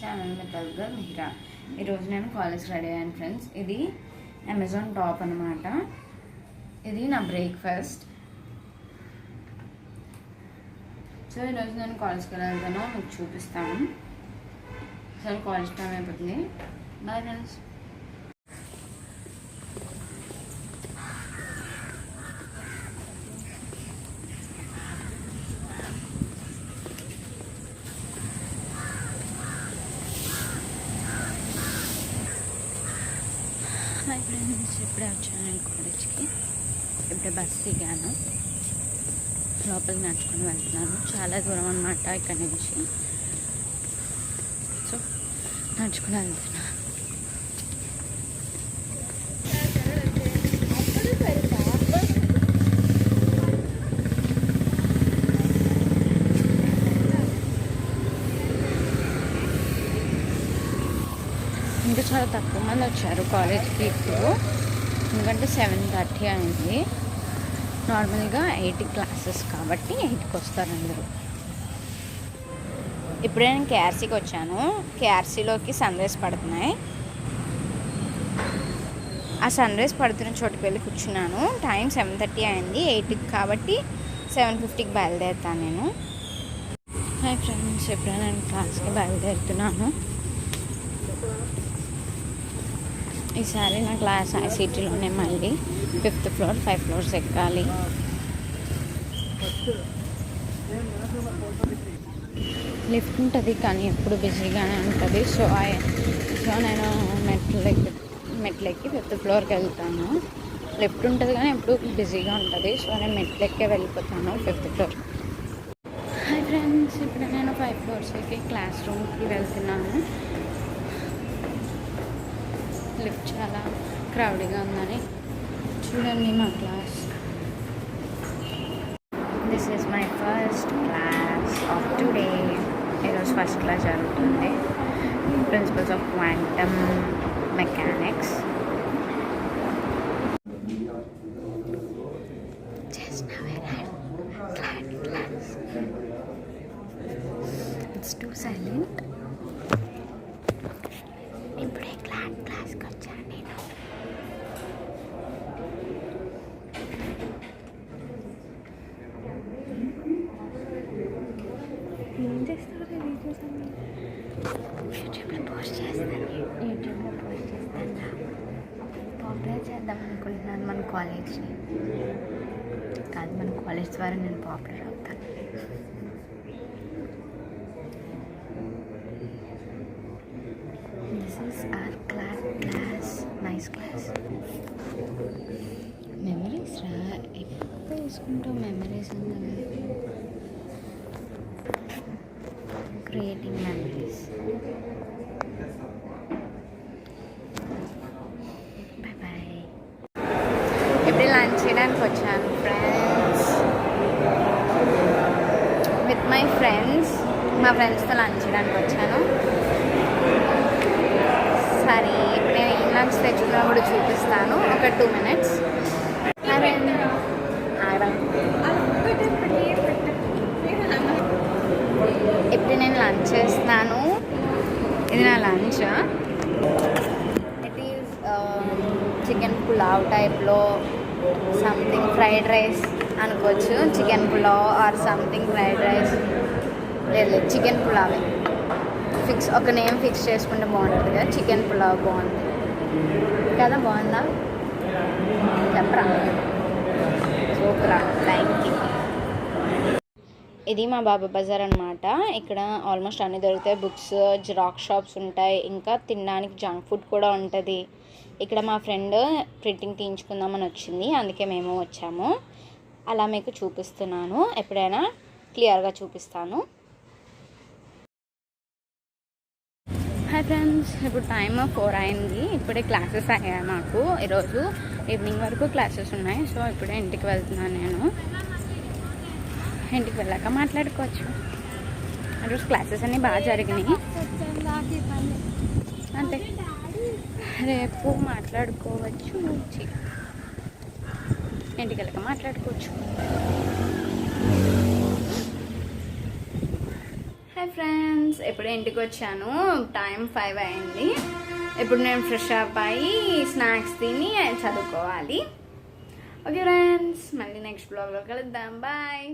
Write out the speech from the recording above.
Channel మీ తెలుగు మిహిరా. ఈరోజు నేను college ready అయ్యాను ఫ్రెండ్స్. ఇది అమెజాన్ టాప్ అనమాట. ఇది నా బ్రేక్ఫాస్ట్. సో ఈరోజు నేను కాలేజ్కి వెళ్తాను, మీకు చూపిస్తాను. సరే కాలేజ్ టైం అయిపోతుంది. Bye friends. హాయ్ ఫ్రెండ్స్, ఇప్పుడే వచ్చాను నేను కాలేజ్కి. ఇప్పుడే బస్ దిగాను, లోపలికి నడుచుకొని వెళ్తున్నాను. చాలా దూరం అన్నమాట ఇక్కడ నుంచి. సో నడుచుకొని వెళ్తున్నాను. ఇంకా చాలా తక్కువ మంది వచ్చారు కాలేజ్కి ఇప్పుడు, ఎందుకంటే 7:30 అయింది. నార్మల్గా 8 క్లాసెస్ కాబట్టి 8కి వస్తారు అందరూ. ఇప్పుడే నేను కేఆర్సీకి వచ్చాను. కేఆర్సీలోకి సన్ రైజ్ పడుతున్నాయి. ఆ సన్ రైజ్ పడుతున్న చోటుకి వెళ్ళి కూర్చున్నాను. టైం 7:30 అయింది. 8కి కాబట్టి 7:50కి బయలుదేరుతాను నేను. హాయ్ ఫ్రెండ్స్, ఇప్పుడే నేను క్లాస్కి బయలుదేరుతున్నాను. ఈసారి నా క్లాస్ ఐసీటీలోనే, మళ్ళీ 5th ఫ్లోర్ 5 ఫ్లోర్స్ ఎక్కాలి. లిఫ్ట్ ఉంటుంది కానీ ఎప్పుడు బిజీగానే ఉంటుంది. సో నేను మెట్లెక్కి 5th ఫ్లోర్కి వెళ్తాను. లిఫ్ట్ ఉంటుంది కానీ ఎప్పుడు బిజీగా ఉంటుంది. సో నేను మెట్లెక్కే వెళ్ళిపోతాను 5th ఫ్లోర్. హాయ్ ఫ్రెండ్స్, ఇప్పుడు నేను 5 ఫ్లోర్స్కి క్లాస్ రూమ్కి వెళ్తున్నాను. లిఫ్ట్ చాలా క్రౌడ్గా ఉందని చూడండి మా class. This is my first class of today. ఈరోజు ఫస్ట్ క్లాస్ జరుగుతుంది. Principles of quantum mechanics. It's too silent. ఇప్పుడే క్లాస్కి వచ్చాను నేను. ఏం చేస్తారు వీడియోస్ అన్నీ? యూట్యూబ్లో పోస్ట్ చేస్తాను. పాపులర్ చేద్దాం అనుకుంటున్నాను మన కాలేజ్ని. కాదు, మన కాలేజ్ ద్వారా నేను పాపులర్ అవుతాను. This is our class. Nice class. Memories రా, ఎప్పుడు వేసుకుంటావు మెమరీస్ అన్నది. Creating memories. Bye bye. ఇప్పుడు లంచ్ చేయడానికి వచ్చాను ఫ్రెండ్స్, విత్ మై ఫ్రెండ్స్. మా ఫ్రెండ్స్తో లంచ్ చేయడానికి వచ్చాను. సరే, ఇప్పుడు నేను ఈ లంచ్ తెచ్చుకున్నా కూడా చూపిస్తాను. ఒక 2 minutes. ఇప్పుడు నేను లంచ్ చేస్తున్నాను. ఇది నా lunch. It is chicken pulao టైప్లో, సంథింగ్ ఫ్రైడ్ రైస్ అనుకోవచ్చు. Chicken pulao or something fried rice. లేదు, చికెన్ పులావే. ఒక నేమ్ ఫిక్స్ చేసుకుంటే బాగుంటుంది కదా. చికెన్ పులావ్ బాగుంది కదా, బాగుందా చెప్పరా? సూపరా, థ్యాంక్ యూ. ఇది మా బాబా బజార్ అనమాట. ఇక్కడ ఆల్మోస్ట్ అన్నీ దొరుకుతాయి. బుక్స్, జిరాక్స్ షాప్స్ ఉంటాయి, ఇంకా తినడానికి జంక్ ఫుడ్ కూడా ఉంటుంది. ఇక్కడ మా ఫ్రెండ్ ప్రింటింగ్ తీయించుకుందామని వచ్చింది, అందుకే మేము వచ్చాము. అలా మీకు చూపిస్తున్నాను, ఎప్పుడైనా క్లియర్గా చూపిస్తాను. హాయ్ ఫ్రెండ్స్, ఇప్పుడు టైం 4 అయింది. ఇప్పుడే క్లాసెస్ అయ్యాయి మాకు. ఈరోజు ఈవినింగ్ వరకు క్లాసెస్ ఉన్నాయి. సో ఇప్పుడే ఇంటికి వెళ్తున్నాను నేను. ఇంటికి వెళ్ళాక మాట్లాడుకోవచ్చు. ఈరోజు క్లాసెస్ అన్నీ బాగా జరిగినాయి అంతే. రేపు మాట్లాడుకోవచ్చు, ఇంటికి వెళ్ళాక మాట్లాడుకోవచ్చు. హాయ్ ఫ్రెండ్స్, ఎప్పుడు ఇంటికి వచ్చాను. టైం 5 అయింది. ఇప్పుడు నేను ఫ్రెష్ అప్ అయ్యి స్నాక్స్ తిని చదువుకోవాలి. ఓకే ఫ్రెండ్స్, మళ్ళీ నెక్స్ట్ బ్లాగ్లో కలుద్దాం. బాయ్.